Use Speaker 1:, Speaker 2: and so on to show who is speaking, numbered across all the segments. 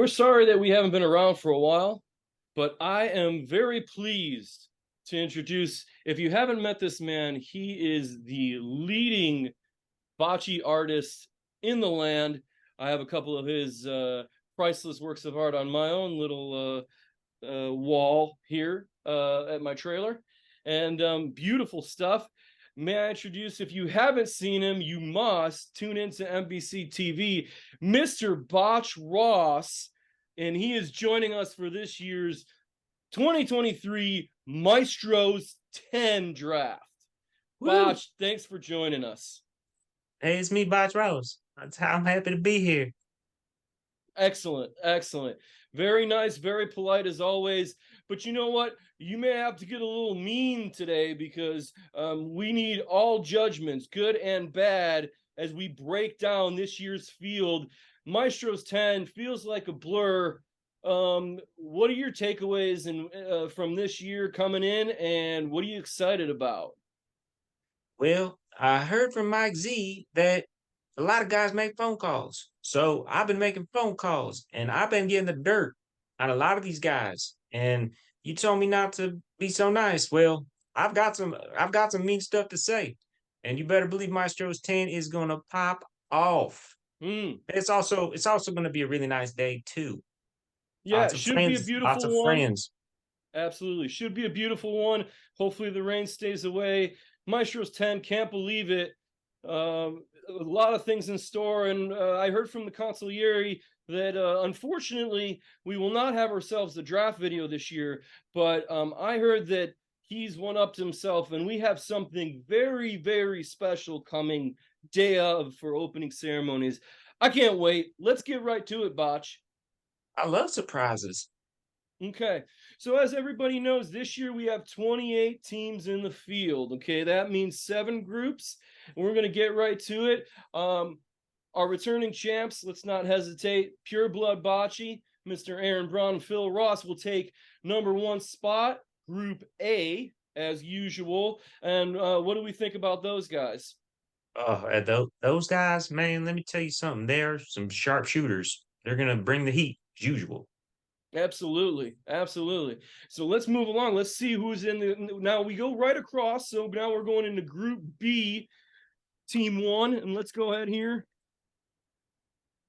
Speaker 1: We're sorry that we haven't been around for a while, but I am very pleased to introduce. If you haven't met this man, he is the leading bocce artist in the land. I have a couple of his priceless works of art on my own little wall here at my trailer, and beautiful stuff. May I introduce, if you haven't seen him, you must tune into NBC TV, Mr. Botch Ross, and he is joining us for this year's 2023 Maestros 10 draft.
Speaker 2: Woo!
Speaker 1: Botch, thanks for joining us.
Speaker 2: Hey, it's me, Botch Rose. I'm happy to be here.
Speaker 1: Excellent, excellent. Very nice, very polite as always. But you know what? You may have to get a little mean today because we need all judgments, good and bad, as we break down this year's field. Maestros 10 feels like a blur. What are your takeaways from this year coming in, and what are you excited about?
Speaker 2: Well, I heard from Mike Z that a lot of guys make phone calls. So I've been making phone calls and I've been getting the dirt on a lot of these guys. And you told me not to be so nice. Well, I've got some mean stuff to say. And you better believe Maestro's 10 is gonna pop off.
Speaker 1: Hmm.
Speaker 2: It's also gonna be a really nice day too.
Speaker 1: Yeah,
Speaker 2: Lots
Speaker 1: it
Speaker 2: of
Speaker 1: should be a
Speaker 2: friends, lots of
Speaker 1: beautiful one.
Speaker 2: friends.
Speaker 1: Absolutely. Should be a beautiful one. Hopefully the rain stays away. Maestros 10, can't believe it. A lot of things in store. And I heard from the consigliere that unfortunately we will not have ourselves a draft video this year. But I heard that he's one upped himself and we have something very, very special coming day of for opening ceremonies. I can't wait. Let's get right to it, Botch.
Speaker 2: I love surprises.
Speaker 1: Okay. So as everybody knows, this year we have 28 teams in the field. Okay, that means 7 groups. We're going to get right to it. Our returning champs, let's not hesitate. Pure Blood Bocce, Mr. Aaron Braun and Phil Ross will take #1 spot, Group A, as usual. And what do we think about those guys?
Speaker 2: Oh, those guys, man, let me tell you something. They're some sharpshooters. They're gonna bring the heat as usual.
Speaker 1: Absolutely, absolutely. So let's move along. Let's see who's in the. Now we go right across. So now we're going into Group B, Team One, and let's go ahead here.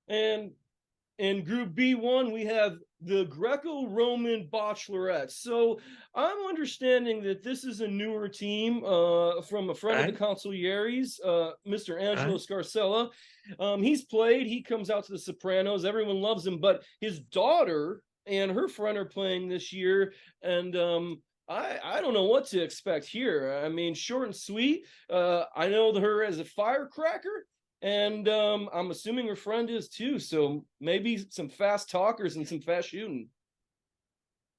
Speaker 1: And in Group B1, we have the Greco-Roman Bachelorettes. So I'm understanding that this is a newer team from a friend of the
Speaker 2: Right?
Speaker 1: consigliere's, Mr. Angelo
Speaker 2: Right?
Speaker 1: Scarcella. He's played. He comes out to the Sopranos. Everyone loves him. But his daughter and her friend are playing this year. And I don't know what to expect here. I mean, short and sweet. I know her as a firecracker. And I'm assuming her friend is too. So maybe some fast talkers and some fast shooting.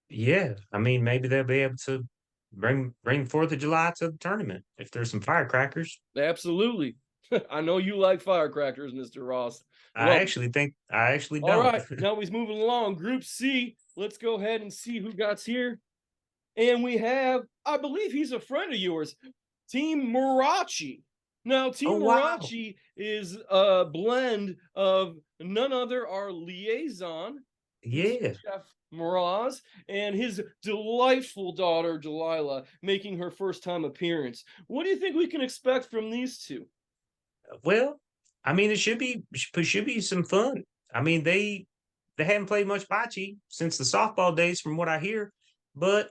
Speaker 2: Yeah. I mean, maybe they'll be able to bring Fourth of July to the tournament if there's some firecrackers.
Speaker 1: Absolutely. I know you like firecrackers, Mr. Ross. Well,
Speaker 2: I actually
Speaker 1: all
Speaker 2: don't.
Speaker 1: right. Now he's moving along. Group C. Let's go ahead and see who got here. And we have, I believe he's a friend of yours, Team Marachi. Now,
Speaker 2: Oh
Speaker 1: Team
Speaker 2: wow.
Speaker 1: Marachi is a blend of none other our liaison, Mr.
Speaker 2: Yeah.
Speaker 1: Chef Mraz, and his delightful daughter, Delilah, making her first time appearance. What do you think we can expect from these two?
Speaker 2: Well, I mean, it should be some fun. I mean, they haven't played much bocce since the softball days, from what I hear, but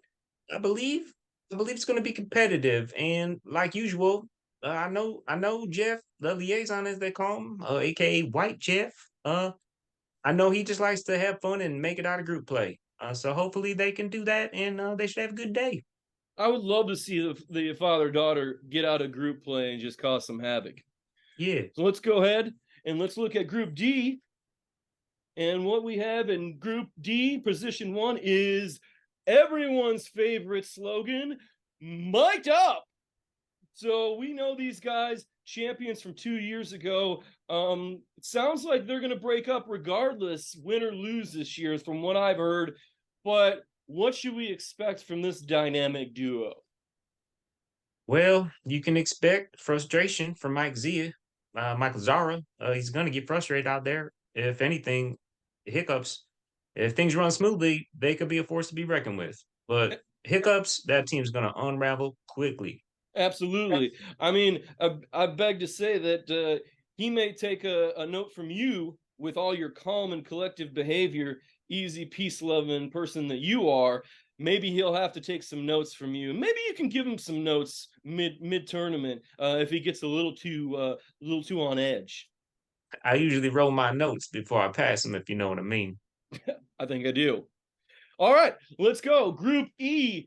Speaker 2: I believe I believe it's going to be competitive. And like usual, I know Jeff, the liaison as they call him, aka White Jeff. I know he just likes to have fun and make it out of group play. So hopefully they can do that, and they should have a good day.
Speaker 1: I would love to see the father daughter get out of group play and just cause some havoc.
Speaker 2: Yeah.
Speaker 1: So let's go ahead and let's look at Group D. And what we have in Group D, position 1, is everyone's favorite slogan, mic'd up. So we know these guys, champions from 2 years ago. It sounds like they're going to break up regardless, win or lose this year, from what I've heard. But what should we expect from this dynamic duo?
Speaker 2: Well, you can expect frustration from Michael Zara. He's going to get frustrated out there. If anything, hiccups. if things run smoothly, they could be a force to be reckoned with. But hiccups, that team's going to unravel quickly.
Speaker 1: Absolutely. I mean, I beg to say that he may take a note from you with all your calm and collective behavior, easy, peace loving person that you are. Maybe he'll have to take some notes from you. Maybe you can give him some notes mid tournament if he gets a little too on edge.
Speaker 2: I usually roll my notes before I pass them, if you know what I mean.
Speaker 1: I think I do. All right, let's go. Group E,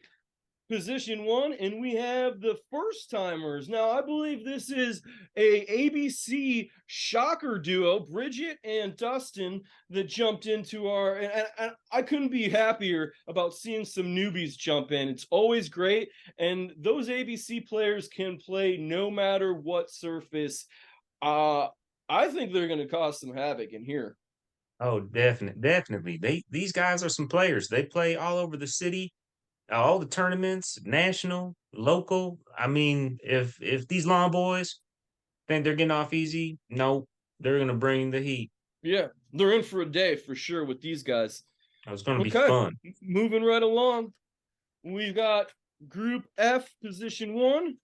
Speaker 1: position one, and we have the first timers. Now, I believe this is a ABC shocker duo, Bridget and Dustin, that jumped into our. And I couldn't be happier about seeing some newbies jump in. It's always great, and those ABC players can play no matter what surface. I think they're going to cause some havoc in here.
Speaker 2: Oh, definitely. These guys are some players. They play all over the city, all the tournaments, national, local. I mean, if these long boys think they're getting off easy, no, they're gonna bring the heat.
Speaker 1: Yeah, they're in for a day for sure with these guys.
Speaker 2: It's gonna be
Speaker 1: Okay,
Speaker 2: fun.
Speaker 1: moving right along. We've got Group F, position one,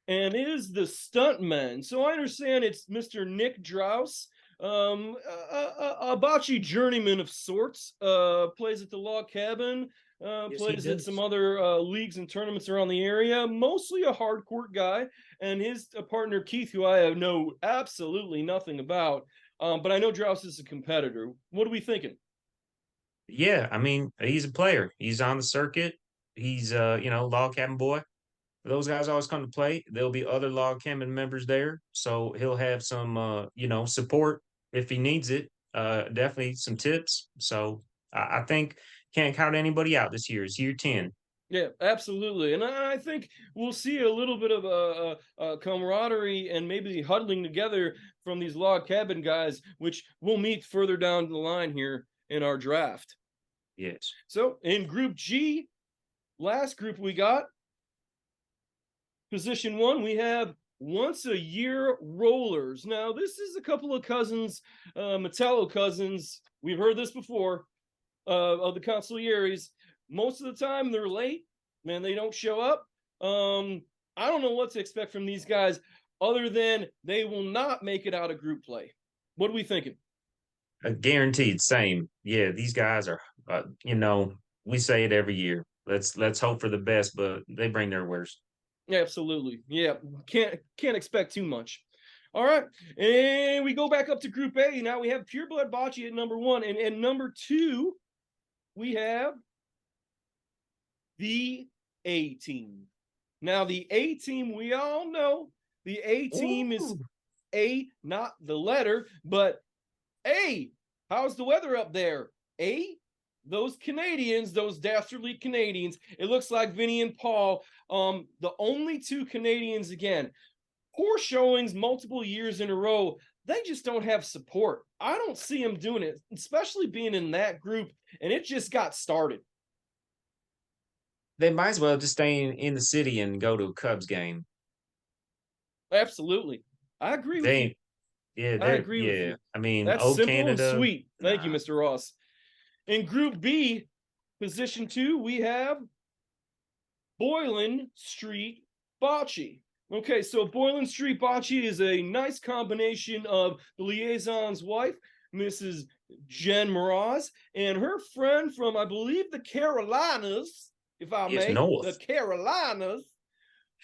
Speaker 1: and it is the stuntmen. So I understand it's Mr. Nick Draus, a bocce journeyman of sorts. Plays at the log cabin.
Speaker 2: Yes, he
Speaker 1: Plays at some
Speaker 2: does.
Speaker 1: other leagues and tournaments around the area. Mostly a hardcourt guy, and his partner Keith, who I know absolutely nothing about, but I know Draus is a competitor. What are we thinking?
Speaker 2: Yeah, I mean, he's a player. He's on the circuit. He's log cabin boy. Those guys always come to play. There'll be other log cabin members there, so he'll have some support if he needs it. Definitely some tips. So I think can't count anybody out this year. It's year 10.
Speaker 1: Yeah, absolutely. And I think we'll see a little bit of a camaraderie and maybe huddling together from these log cabin guys, which we'll meet further down the line here in our draft.
Speaker 2: Yes.
Speaker 1: So in Group G, last group we got, position one, we have once a year rollers. Now, this is a couple of cousins, Metallo cousins. We've heard this before of the consiglieres. Most of the time, they're late. Man, they don't show up. I don't know what to expect from these guys other than they will not make it out of group play. What are we thinking?
Speaker 2: Guaranteed same. Yeah, these guys are we say it every year. Let's hope for the best, but they bring their worst.
Speaker 1: Absolutely. Yeah, can't expect too much. All right, and we go back up to Group A. Now we have Pure Blood Bocce at number one, and number two, we have the A team. Now the A team, we all know the A team is
Speaker 2: Ooh.
Speaker 1: A, not the letter, but A. How's the weather up there? A. Those Canadians, those dastardly Canadians, it looks like Vinny and Paul, the only two Canadians again. Poor showings multiple years in a row. They just don't have support. I don't see them doing it, especially being in that group, and it just got started.
Speaker 2: They might as well just stay in the city and go to a Cubs game.
Speaker 1: Absolutely. I agree with you.
Speaker 2: They yeah,
Speaker 1: I
Speaker 2: they're
Speaker 1: agree with
Speaker 2: yeah.
Speaker 1: you.
Speaker 2: I mean,
Speaker 1: That's
Speaker 2: old
Speaker 1: simple and
Speaker 2: Canada,
Speaker 1: sweet. Thank you,
Speaker 2: nah.
Speaker 1: Mr. Ross. In Group B, position two, we have Boylan Street Bocce. Okay, so Boylan Street Bocce is a nice combination of the liaison's wife, Mrs. Jen Mraz, and her friend from, I believe, the Carolinas, if I
Speaker 2: Yes,
Speaker 1: may, the
Speaker 2: North.
Speaker 1: Carolinas,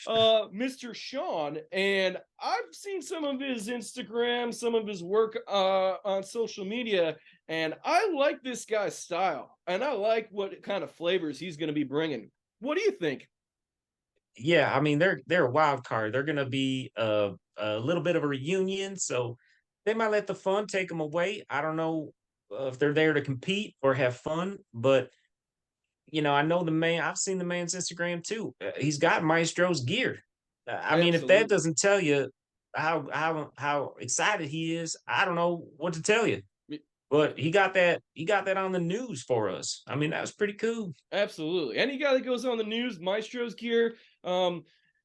Speaker 1: Mr. Sean. And I've seen some of his Instagram, some of his work on social media, and I like this guy's style, and I like what kind of flavors he's going to be bringing. What do you think?
Speaker 2: Yeah, I mean they're a wild card. They're gonna be a little bit of a reunion, so they might let the fun take them away. I don't know if they're there to compete or have fun, but I know the man. I've seen the man's Instagram too. He's got Maestro's gear. I mean, if that
Speaker 1: Absolutely.
Speaker 2: doesn't tell you how excited he is, I don't know what to tell you. But he got that on the news for us. I mean, that was pretty cool.
Speaker 1: Absolutely. Any guy that goes on the news, Maestro's gear,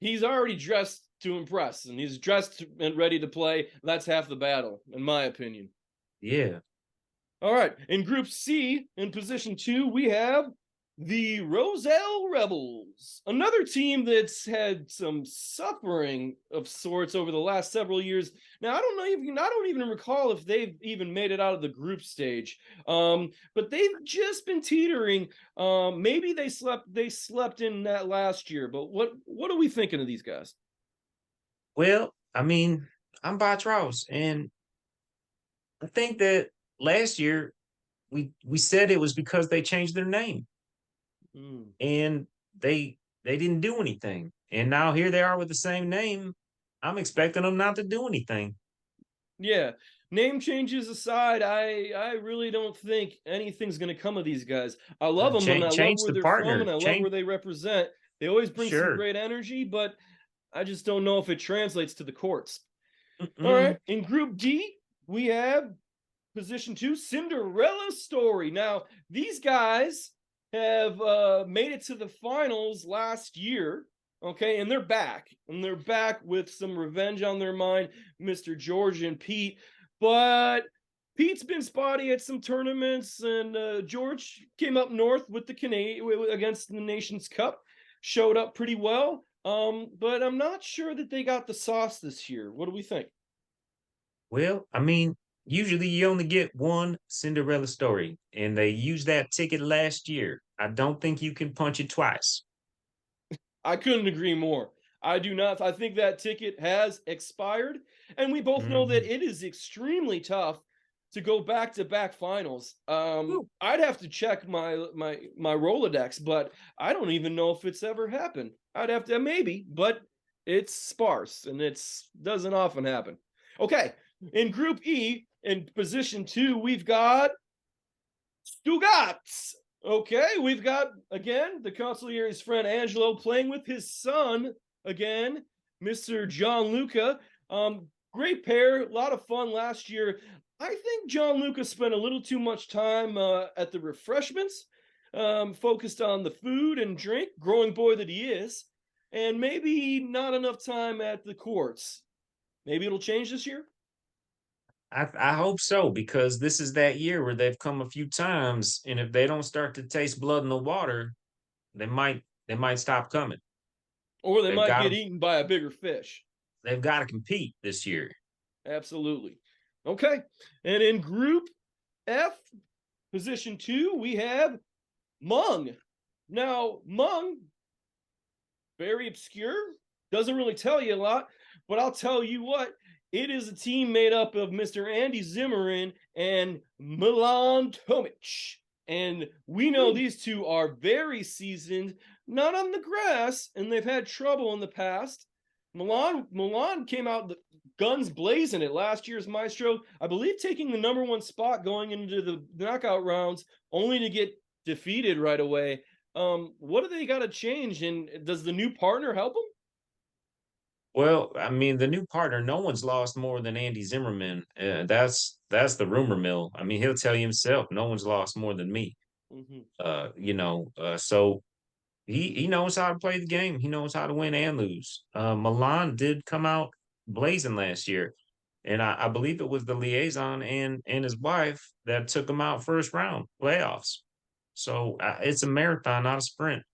Speaker 1: he's already dressed to impress, and he's dressed and ready to play. That's half the battle, in my opinion.
Speaker 2: Yeah.
Speaker 1: All right. In Group C, in position 2, we have the Roselle Rebels, another team that's had some suffering of sorts over the last several years. Now, I don't even recall if they've even made it out of the group stage. But they've just been teetering. Maybe they slept in that last year. But what are we thinking of these guys?
Speaker 2: Well, I mean, I'm Botch Ross, and I think that last year we said it was because they changed their name
Speaker 1: Mm.
Speaker 2: and they didn't do anything. And now here they are with the same name. I'm expecting them not to do anything.
Speaker 1: Yeah. Name changes aside, I really don't think anything's going to come of these guys. I love them and I love
Speaker 2: Change
Speaker 1: where
Speaker 2: the
Speaker 1: they're from
Speaker 2: partner.
Speaker 1: and I love
Speaker 2: Change
Speaker 1: where they represent. They always bring some
Speaker 2: sure.
Speaker 1: great energy, but I just don't know if it translates to the courts. All right.
Speaker 2: Mm-mm.
Speaker 1: In Group D, we have position 2, Cinderella Story. Now, these guys have made it to the finals last year. Okay, and they're back. And they're back with some revenge on their mind, Mr. George and Pete. But Pete's been spotty at some tournaments, and George came up north with the Canadian against the Nations Cup, showed up pretty well. But I'm not sure that they got the sauce this year. What do we think?
Speaker 2: Well, I mean, usually you only get one Cinderella story, and they used that ticket last year. I don't think you can punch it twice.
Speaker 1: I couldn't agree more. I do not. I think that ticket has expired, and we both know that
Speaker 2: Mhm.
Speaker 1: it is extremely tough to go back to back finals. I'd have to check my Rolodex, but I don't even know if it's ever happened. I'd have to maybe, but it's sparse and it's doesn't often happen. Okay, in Group E, in position 2, we've got Stugats. Okay, we've got again the consigliere's friend Angelo playing with his son again, Mr. John Luca. Great pair, a lot of fun last year. I think John Luca spent a little too much time at the refreshments, focused on the food and drink, growing boy that he is, and maybe not enough time at the courts. Maybe it'll change this year.
Speaker 2: I hope so because this is that year where they've come a few times, and if they don't start to taste blood in the water, they might stop coming.
Speaker 1: Or they
Speaker 2: They've
Speaker 1: might
Speaker 2: got
Speaker 1: get
Speaker 2: to
Speaker 1: eaten by a bigger fish.
Speaker 2: they've got to compete this year.
Speaker 1: Absolutely. Okay. And in Group F, position 2, we have Hmong. Now, Hmong, very obscure, doesn't really tell you a lot, but I'll tell you what, it is a team made up of Mr. Andy Zimmerman and Milan Tomic. And we know
Speaker 2: Woo.
Speaker 1: these two are very seasoned, not on the grass, and they've had trouble in the past. Milan came out guns blazing at last year's Maestro, I believe taking the number 1 spot going into the knockout rounds, only to get defeated right away. What do they got to change? And does the new partner help them?
Speaker 2: Well, I mean, the new partner, no one's lost more than Andy Zimmerman. That's the rumor mill. I mean, he'll tell you himself, no one's lost more than me.
Speaker 1: Mm-hmm.
Speaker 2: So he knows how to play the game. He knows how to win and lose. Milan did come out blazing last year, and I believe it was the liaison and his wife that took him out first round playoffs. So it's a marathon, not a sprint.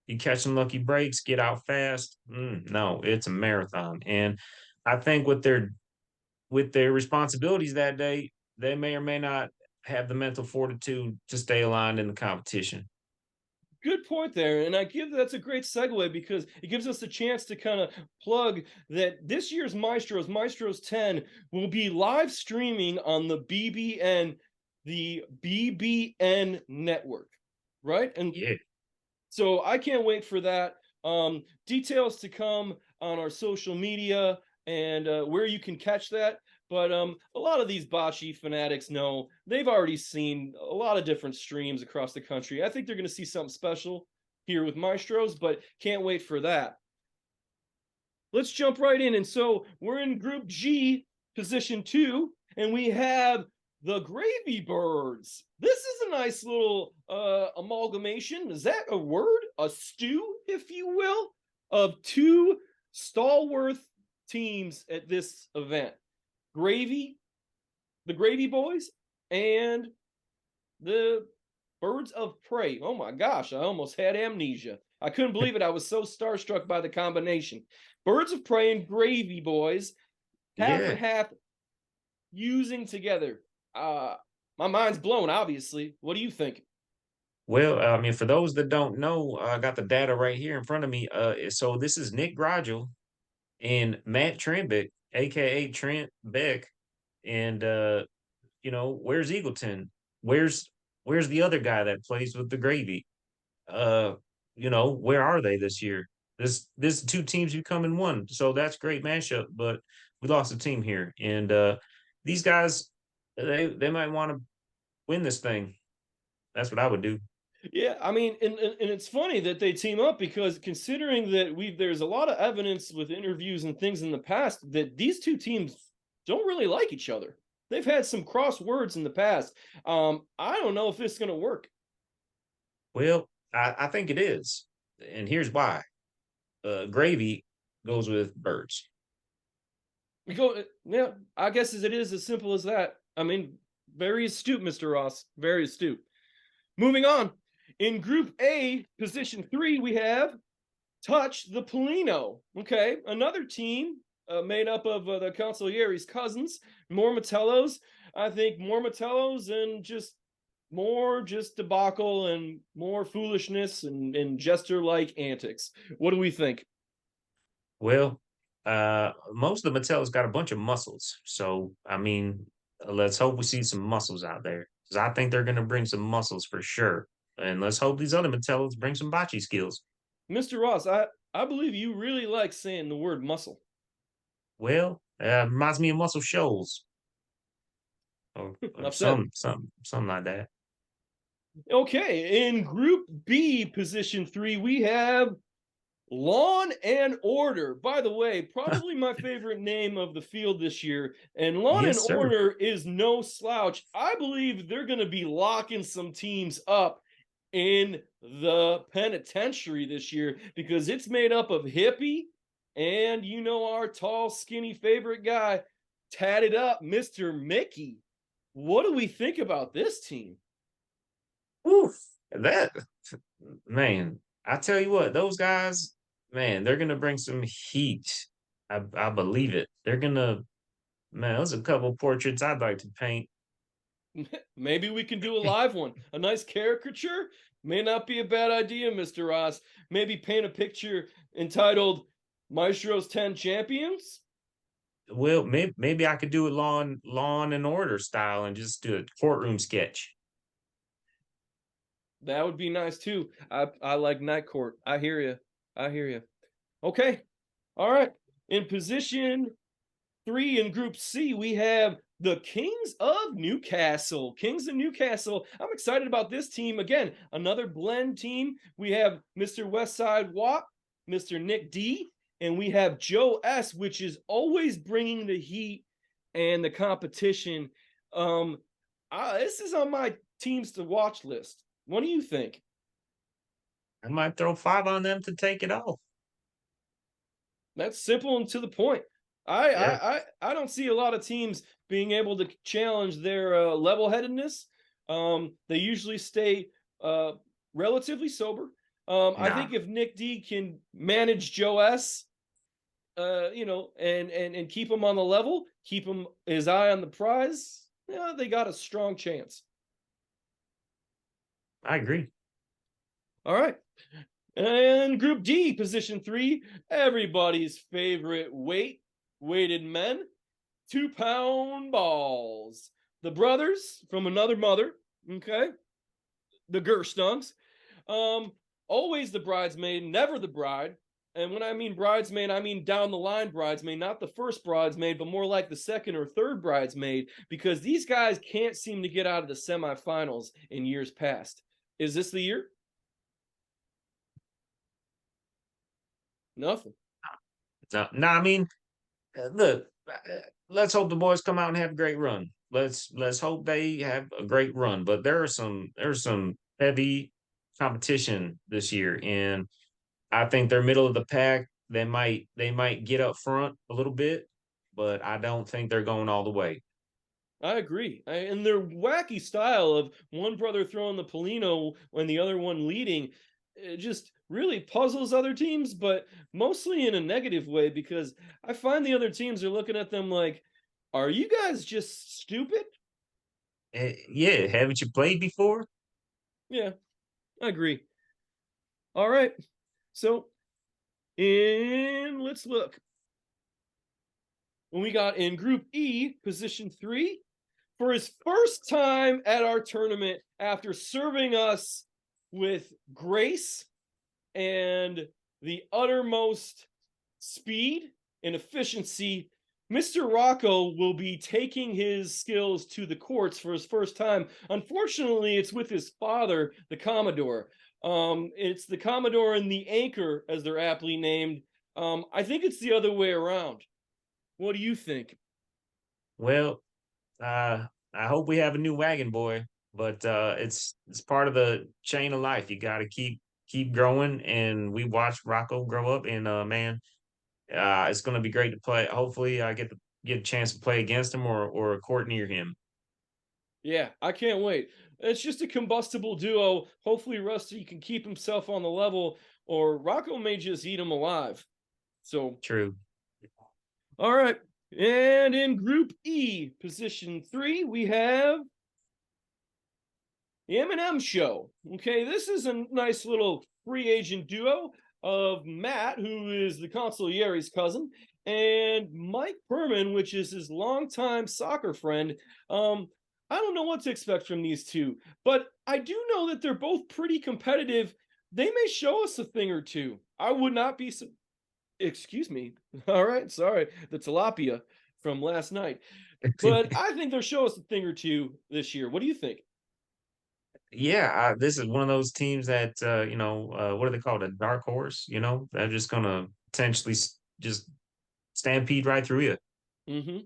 Speaker 2: You catch some lucky breaks, get out fast. No, it's a marathon, and I think with their responsibilities that day, they may or may not have the mental fortitude to stay aligned in the competition.
Speaker 1: Good point there, and I give that's a great segue because it gives us a chance to kind of plug that this year's Maestros 10, will be live streaming on the BBN network, right? And
Speaker 2: Yeah.
Speaker 1: so I can't wait for that. Details to come on our social media and where you can catch that. But a lot of these bocce fanatics know they've already seen a lot of different streams across the country. I think they're going to see something special here with Maestros, but can't wait for that. Let's jump right in. And so we're in Group G, position 2, and we have the Gravy Birds. This is a nice little amalgamation. Is that a word? A stew, if you will, of 2 stalwart teams at this event. Gravy, the Gravy Boys, and the Birds of Prey. Oh my gosh, I almost had amnesia. I couldn't believe it. I was so starstruck by the combination. Birds of Prey and Gravy Boys, half and
Speaker 2: Yeah.
Speaker 1: half using together. My mind's blown, obviously. What do you think?
Speaker 2: Well, I mean, for those that don't know, I got the data right here in front of me. So this is Nick Grigel and Matt Trentbeck, aka Trent Beck, and where's Eagleton? Where's where's the other guy that plays with the Gravy? Uh, where are they this year? This two teams becoming one, so that's great matchup. But we lost a team here, and these guys, they might want to win this thing. That's what I would do.
Speaker 1: Yeah, I mean, and it's funny that they team up because considering that there's a lot of evidence with interviews and things in the past that these two teams don't really like each other. They've had some cross words in the past. I don't know if this is going to work.
Speaker 2: Well, I think it is, and here's why. Gravy goes with birds.
Speaker 1: We go, yeah, I guess as it is as simple as that. I mean, very astute, Mr. Ross. Very astute. Moving on. In Group A, position 3, we have Touch the Polino. Okay, another team made up of the Consiglieri's cousins, more Matellos. I think more Matellos and just debacle and more foolishness and jester-like antics. What do we think?
Speaker 2: Well, most of the Mattel's got a bunch of muscles, so I mean, let's hope we see some muscles out there because I think they're going to bring some muscles for sure. And let's hope these other Mattel's bring some bocce skills.
Speaker 1: Mr. Ross, I believe you really like saying the word muscle.
Speaker 2: Well, reminds me of Muscle Shoals or
Speaker 1: Enough said.
Speaker 2: something like that.
Speaker 1: Okay, in Group B, position 3, we have Lawn and Order. By the way, probably my favorite name of the field this year. And Lawn and
Speaker 2: Yes, sir.
Speaker 1: Order is no slouch. I believe they're going to be locking some teams up in the penitentiary this year because it's made up of Hippie and our tall, skinny favorite guy, tatted up Mr. Mickey. What do we think about this team?
Speaker 2: Oof, that man. I tell you what, those guys, man, they're gonna bring some heat. I believe it. They're gonna Man, there's a couple portraits I'd like to paint.
Speaker 1: Maybe we can do a live one. A nice caricature may not be a bad idea, Mr. Ross. Maybe paint a picture entitled Maestros 10 Champions.
Speaker 2: Well, maybe I could do it lawn and order style and just do a courtroom sketch.
Speaker 1: That would be nice too. I like Night Court. I hear you. I hear you. Okay. All right. In position 3 in Group C, we have the Kings of Newcastle. Kings of Newcastle. I'm excited about this team. Again, another blend team. We have Mr. Westside Watt, Mr. Nick D, and we have Joe S, which is always bringing the heat and the competition. This is on my teams to watch list. What do you think?
Speaker 2: I might throw 5 on them to take it off.
Speaker 1: That's simple and to the point. I
Speaker 2: Yeah.
Speaker 1: I I don't see a lot of teams being able to challenge their level-headedness. They usually stay relatively sober. I
Speaker 2: Nah,
Speaker 1: think if Nick D can manage Joe S, and keep him on the level, keep him his eye on the prize, yeah, they got a strong chance.
Speaker 2: I agree.
Speaker 1: All right. And Group D, position 3, everybody's favorite weighted men, 2-pound balls. The brothers from another mother, okay? The Gerstungs. Always the bridesmaid, never the bride. And when I mean bridesmaid, I mean down the line bridesmaid, not the first bridesmaid, but more like the second or third bridesmaid, because these guys can't seem to get out of the semifinals in years past. Is this the year? Nothing.
Speaker 2: No, I mean, look, let's hope the boys come out and have a great run. Let's hope they have a great run. But there's some heavy competition this year, and I think they're middle of the pack. They might get up front a little bit, but I don't think they're going all the way.
Speaker 1: I agree. And their wacky style of one brother throwing the Polino and the other one leading, it just really puzzles other teams, but mostly in a negative way because I find the other teams are looking at them like, are you guys just stupid?
Speaker 2: Yeah, haven't you played before?
Speaker 1: Yeah, I agree. All right. So, in let's look. When we got in Group E, position 3, for his first time at our tournament after serving us with grace and the uttermost speed and efficiency, Mr. Rocco will be taking his skills to the courts for his first time. Unfortunately, it's with his father, the Commodore. It's the Commodore and the Anchor, as they're aptly named. I think it's the other way around. What do you think?
Speaker 2: Well, I hope we have a new wagon boy, but it's part of the chain of life. You got to keep growing, and we watched Rocco grow up, and man, it's going to be great to play. Hopefully, I get a chance to play against him or a court near him.
Speaker 1: Yeah, I can't wait. It's just a combustible duo. Hopefully, Rusty can keep himself on the level, or Rocco may just eat him alive. So,
Speaker 2: True.
Speaker 1: all right. And in Group E, position 3, we have the M&M Show. Okay, this is a nice little free agent duo of Matt, who is the consigliere's cousin, and Mike Berman, which is his longtime soccer friend. I don't know what to expect from these two, but I do know that they're both pretty competitive. They may show us a thing or two. I would not be. Excuse me. All right, sorry, the tilapia from last night. But I think they'll show us a thing or two this year. What do you think?
Speaker 2: Yeah, this is one of those teams that what do they call it? A dark horse. They're just gonna potentially just stampede right through you.
Speaker 1: Mm-hmm.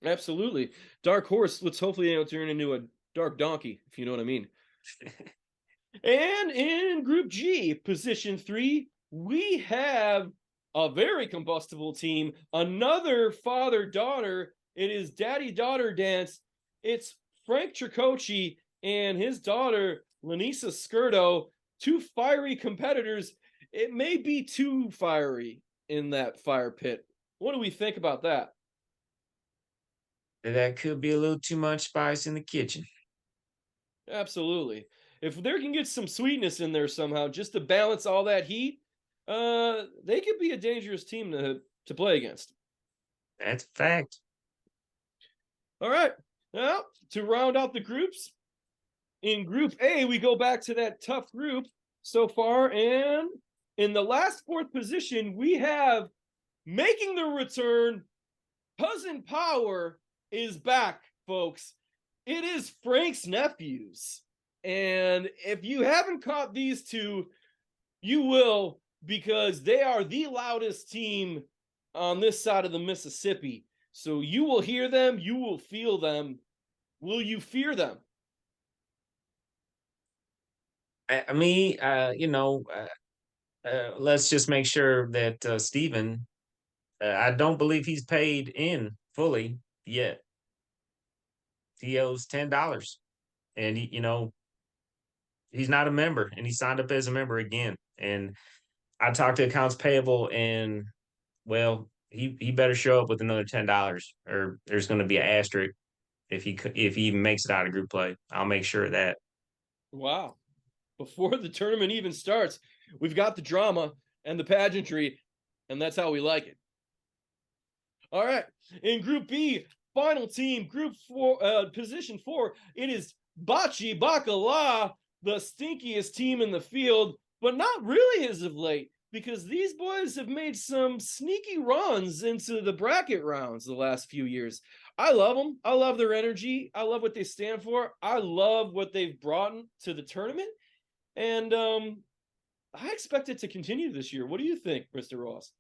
Speaker 1: Absolutely. Dark horse. Let's hopefully they don't turn into a dark donkey, if you know what I mean. And in Group G, position 3, we have a very combustible team. Another father-daughter. It is daddy-daughter dance. It's Frank Tricoci and his daughter, Lanisa Skirdo, two fiery competitors. It may be too fiery in that fire pit. What do we think about that?
Speaker 2: That could be a little too much spice in the kitchen.
Speaker 1: Absolutely. If there can get some sweetness in there somehow, just to balance all that heat, they could be a dangerous team to play against.
Speaker 2: That's a fact.
Speaker 1: All right. Now, to round out the groups, in Group A, we go back to that tough group so far, and in the last fourth position, we have making the return. Cousin Power is back, folks. It is Frank's nephews. And if you haven't caught these two, you will, because they are the loudest team on this side of the Mississippi. So you will hear them, you will feel them. Will you fear them?
Speaker 2: I mean, let's just make sure that Stephen, I don't believe he's paid in fully yet. He owes $10, and he's not a member, and he signed up as a member again. And I talked to accounts payable, and well, he better show up with another $10, or there's going to be an asterisk if he even makes it out of group play. I'll make sure of that.
Speaker 1: Wow. Before the tournament even starts, we've got the drama and the pageantry, and that's how we like it. All right. In Group B, final team, Group 4, position 4, it is Bachi Bacala, the stinkiest team in the field, but not really as of late, because these boys have made some sneaky runs into the bracket rounds the last few years. I love them. I love their energy. I love what they stand for. I love what they've brought to the tournament. And I expect it to continue this year. What do you think, Mr. Ross?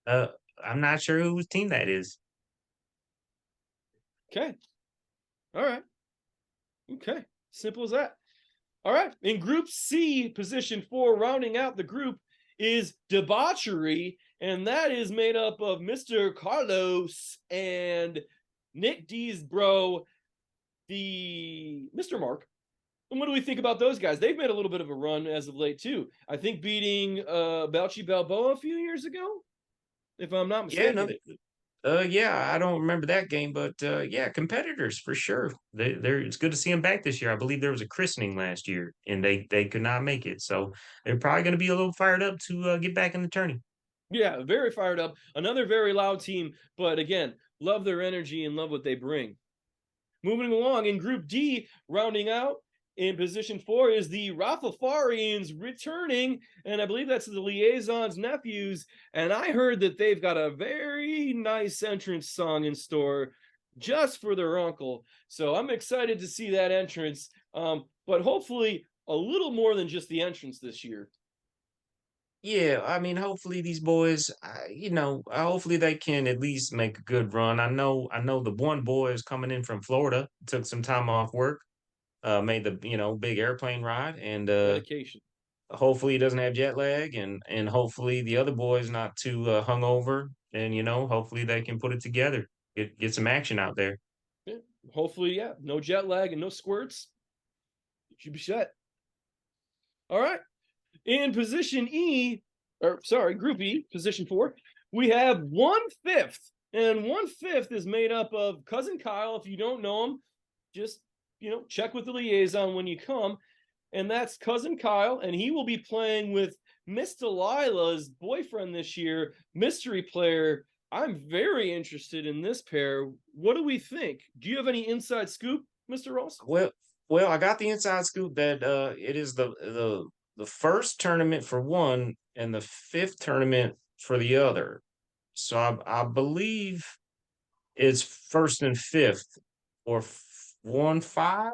Speaker 2: Uh, I'm not sure whose team that is.
Speaker 1: Okay. All right. Okay. Simple as that. All right. In Group C, position 4, rounding out the group, is Debauchery, and that is made up of Mr. Carlos and Nick D's bro, the Mr. Mark. And what do we think about those guys? They've made a little bit of a run as of late too. I think beating Belchi Balboa a few years ago, if I'm not
Speaker 2: Yeah, no,
Speaker 1: mistaken.
Speaker 2: yeah, I don't remember that game, but yeah, competitors for sure. They're it's good to see them back this year. I believe there was a christening last year, and they could not make it, so they're probably going to be a little fired up to get back in the tourney.
Speaker 1: Yeah, very fired up. Another very loud team, but again, love their energy and love what they bring. Moving along in Group D, rounding out in position 4 is the Rafafarians returning, and I believe that's the Liaison's nephews. And I heard that they've got a very nice entrance song in store just for their uncle. So I'm excited to see that entrance, but hopefully a little more than just the entrance this year.
Speaker 2: Yeah, I mean, hopefully these boys, hopefully they can at least make a good run. I know the one boy is coming in from Florida, took some time off work, made the big airplane ride, and
Speaker 1: Dedication.
Speaker 2: hopefully he doesn't have jet lag, and hopefully the other boy's not too hungover, and hopefully they can put it together, get some action out there.
Speaker 1: Yeah, hopefully, yeah, no jet lag and no squirts. It should be set. All right. In position E, or sorry, Group E, position 4, we have 1/5. And 1/5 is made up of Cousin Kyle. If you don't know him, just check with the liaison when you come. And that's Cousin Kyle, and he will be playing with Miss Delilah's boyfriend this year, mystery player. I'm very interested in this pair. What do we think? Do you have any inside scoop, Mr. Ross?
Speaker 2: Well, I got the inside scoop that it is the first tournament for one and the fifth tournament for the other. So I believe it's first and fifth, or 1-5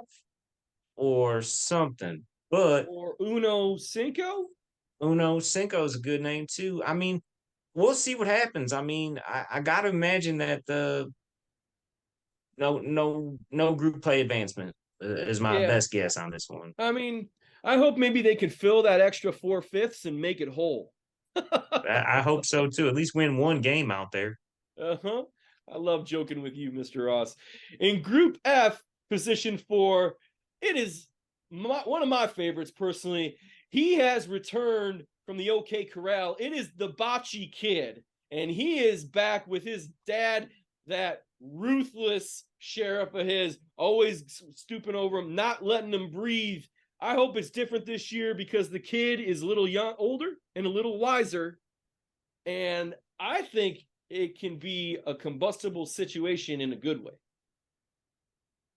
Speaker 2: or something. But
Speaker 1: Or Uno Cinco?
Speaker 2: Uno Cinco is a good name too. I mean, we'll see what happens. I mean, I got to imagine that no group play advancement is my
Speaker 1: Yeah.
Speaker 2: best guess on this one.
Speaker 1: I mean, I hope maybe they could fill that extra 4/5 and make it whole.
Speaker 2: I hope so too. At least win one game out there.
Speaker 1: Uh-huh. I love joking with you, Mr. Ross. In Group F, position 4, it is one of my favorites personally. He has returned from the OK Corral. It is the Bocce Kid, and he is back with his dad, that ruthless sheriff of his, always stooping over him, not letting him breathe. I hope it's different this year because the kid is a little older and a little wiser, and I think it can be a combustible situation in a good way.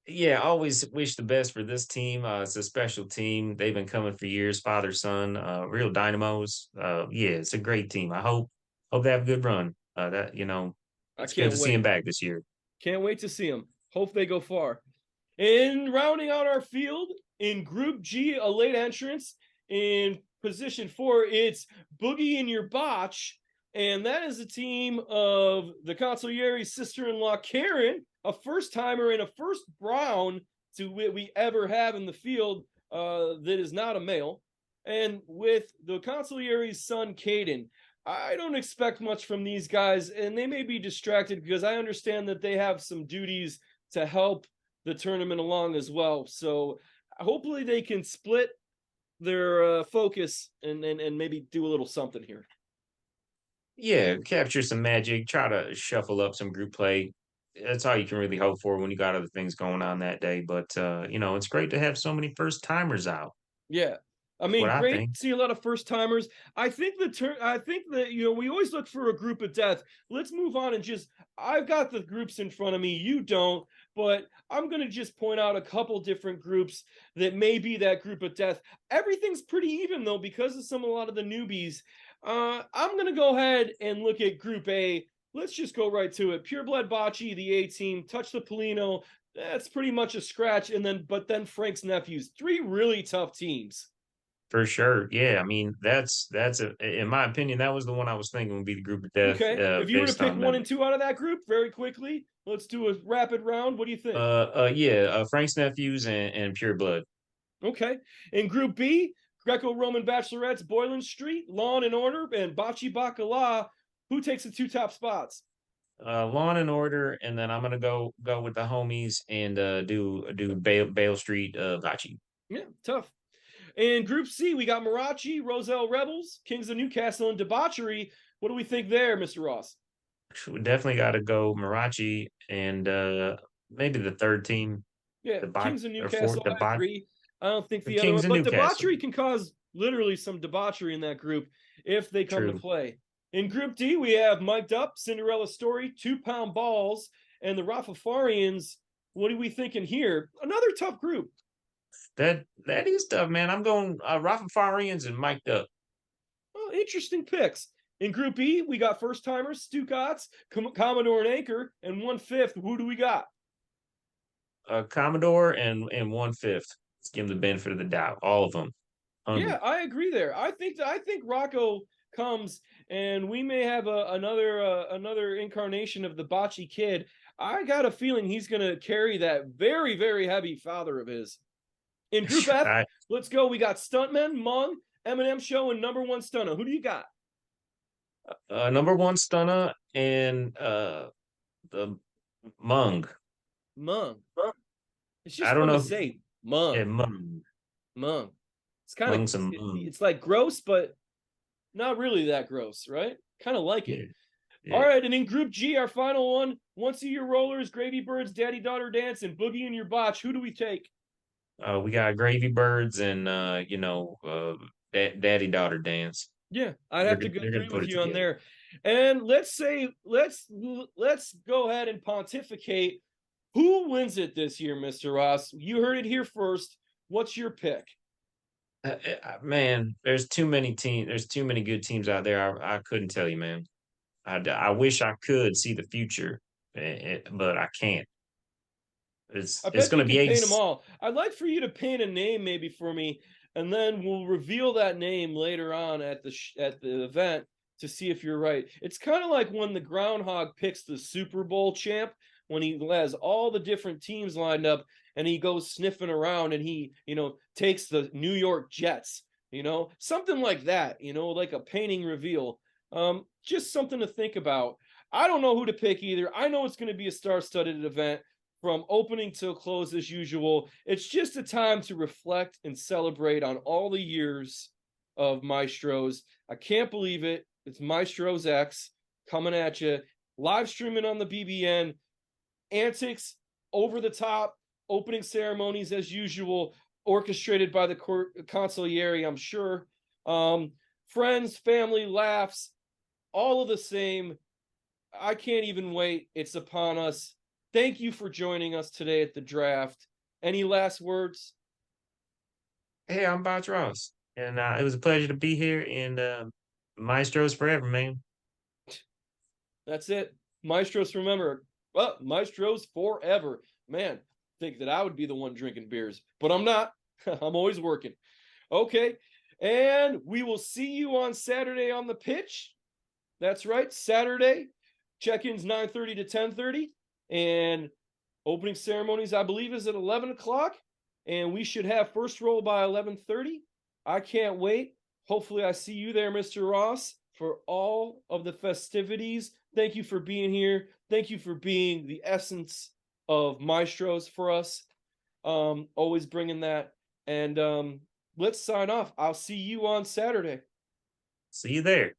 Speaker 2: Yeah, I always wish the best for this team. It's a special team. They've been coming for years, father son, real dynamos. Yeah, it's a great team. I hope they have a good run.
Speaker 1: I
Speaker 2: It's good
Speaker 1: can't
Speaker 2: to see them
Speaker 1: wait.
Speaker 2: back this year.
Speaker 1: Can't wait to see them. Hope they go far. In rounding out our field in Group G, a late entrance in position 4, it's Boogie in Your Botch. And that is a team of the Consiglieri's sister-in-law, Karen, a first-timer and a first brown to we ever have in the field that is not a male. And with the Consiglieri's son, Caden, I don't expect much from these guys, and they may be distracted because I understand that they have some duties to help the tournament along as well. So hopefully they can split their focus and maybe do a little something here.
Speaker 2: Yeah, capture some magic, try to shuffle up some group play. That's all you can really hope for when you got other things going on that day. But it's great to have so many first timers out.
Speaker 1: Yeah. I
Speaker 2: That's what
Speaker 1: mean,
Speaker 2: I
Speaker 1: great
Speaker 2: think.
Speaker 1: to see a lot of first timers. I think that we always look for a group of death. Let's move on and just I've got the groups in front of me. You don't, but I'm gonna just point out a couple different groups that may be that group of death. Everything's pretty even though because of a lot of the newbies. I'm gonna go ahead and look at Group A. Let's just go right to it. Pure Blood Bocce, the A team, Touch the Polino. That's pretty much a scratch, and then Frank's nephews. 3 really tough teams.
Speaker 2: For sure. Yeah. I mean, in my opinion, that was the one I was thinking would be the group of death,
Speaker 1: Okay. If you were to
Speaker 2: based
Speaker 1: pick
Speaker 2: on
Speaker 1: 1
Speaker 2: them.
Speaker 1: and 2 out of that group very quickly, let's do a rapid round. What do you think?
Speaker 2: Yeah, Frank's nephews and Pure Blood.
Speaker 1: Okay. In Group B, Greco-Roman Bachelorettes, Boylan Street, Lawn and Order, and Bocce Bacala. Who takes the 2 top spots?
Speaker 2: Lawn and Order, and then I'm gonna go with the homies and do Bale Street Vachi.
Speaker 1: Yeah, tough. In Group C, we got Marachi, Roselle Rebels, Kings of Newcastle, and Debauchery. What do we think there, Mr. Ross?
Speaker 2: We definitely got to go Marachi and maybe the third team,
Speaker 1: Yeah,
Speaker 2: the bot
Speaker 1: Kings of
Speaker 2: or fourth,
Speaker 1: Newcastle, I agree. I don't think
Speaker 2: the
Speaker 1: the other one,
Speaker 2: Kings of
Speaker 1: but
Speaker 2: Newcastle.
Speaker 1: Debauchery can cause literally some debauchery in that group if they come to
Speaker 2: True.
Speaker 1: play. In Group D, we have Mic'd Up, Cinderella Story, 2 Pound Balls, and the Rafafarians. What are we thinking here? Another tough group.
Speaker 2: That is tough, man. I'm going Rafafarians and Mic'd Up.
Speaker 1: Well, interesting picks. In Group E, we got first timers, Stucots, Commodore and Anchor, and 1/5. Who do we got?
Speaker 2: Commodore and 1/5. Let's give them the benefit of the doubt. All of them.
Speaker 1: Yeah,
Speaker 2: Hungry.
Speaker 1: I agree there. I think Rocco comes and we may have another incarnation of the Bocce Kid. I got a feeling he's going to carry that very very heavy father of his. In Group F,
Speaker 2: I,
Speaker 1: let's go. We got Stuntman, Mung, Eminem Show, and Number One Stunner. Who do you got?
Speaker 2: number one stunner and the Mung.
Speaker 1: Mung. It's
Speaker 2: I
Speaker 1: just
Speaker 2: don't
Speaker 1: fun to
Speaker 2: know.
Speaker 1: say.
Speaker 2: Yeah,
Speaker 1: Mung.
Speaker 2: Mung.
Speaker 1: Mung. It's kind of
Speaker 2: Mung some Mung.
Speaker 1: it's like gross, but not really that gross, right? Kind of like it.
Speaker 2: Yeah.
Speaker 1: All
Speaker 2: Yeah.
Speaker 1: right, and in Group G, our final one, Once a Year Rollers, Gravy Birds, Daddy Daughter Dance, and Boogie in Your Botch. Who do we take?
Speaker 2: We got Gravy Birds and Daddy Daughter Dance.
Speaker 1: Yeah, I'd have to
Speaker 2: They're gonna
Speaker 1: agree
Speaker 2: put
Speaker 1: with
Speaker 2: it
Speaker 1: you on
Speaker 2: together.
Speaker 1: there. And let's go ahead and pontificate. Who wins it this year, Mr. Ross? You heard it here first. What's your pick?
Speaker 2: Man, there's too many teams. There's too many good teams out there. I couldn't tell you, man. I wish I could see the future, but I can't.
Speaker 1: I
Speaker 2: It's
Speaker 1: bet
Speaker 2: going
Speaker 1: you
Speaker 2: to be
Speaker 1: can paint them
Speaker 2: Ace.
Speaker 1: all. I'd like for you to paint a name maybe for me, and then we'll reveal that name later on at the event to see if you're right. It's kind of like when the groundhog picks the Super Bowl champ when he has all the different teams lined up and he goes sniffing around and he, takes the New York Jets, something like that, like a painting reveal. Just something to think about. I don't know who to pick either. I know it's going to be a star-studded event from opening till close as usual. It's just a time to reflect and celebrate on all the years of Maestros. I can't believe it. It's Maestros X coming at you, live streaming on the BBN, antics over the top, opening ceremonies as usual, orchestrated by the consigliere, I'm sure. Friends, family, laughs, all of the same. I can't even wait. It's upon us. Thank you for joining us today at the draft. Any last words?
Speaker 2: Hey, I'm Bob Ross, and it was a pleasure to be here. And Maestros forever, man.
Speaker 1: That's it. Maestros, remember. Well, Maestros forever. Man, think that I would be the one drinking beers, but I'm not. I'm always working. Okay. And we will see you on Saturday on the pitch. That's right. Saturday. Check-ins 9:30 to 10:30. And opening ceremonies, I believe, is at 11 o'clock. And we should have first roll by 11:30. I can't wait. Hopefully I see you there, Mr. Ross, for all of the festivities. Thank you for being here. Thank you for being the essence of Maestros for us. Always bringing that. And let's sign off. I'll see you on Saturday.
Speaker 2: See you there.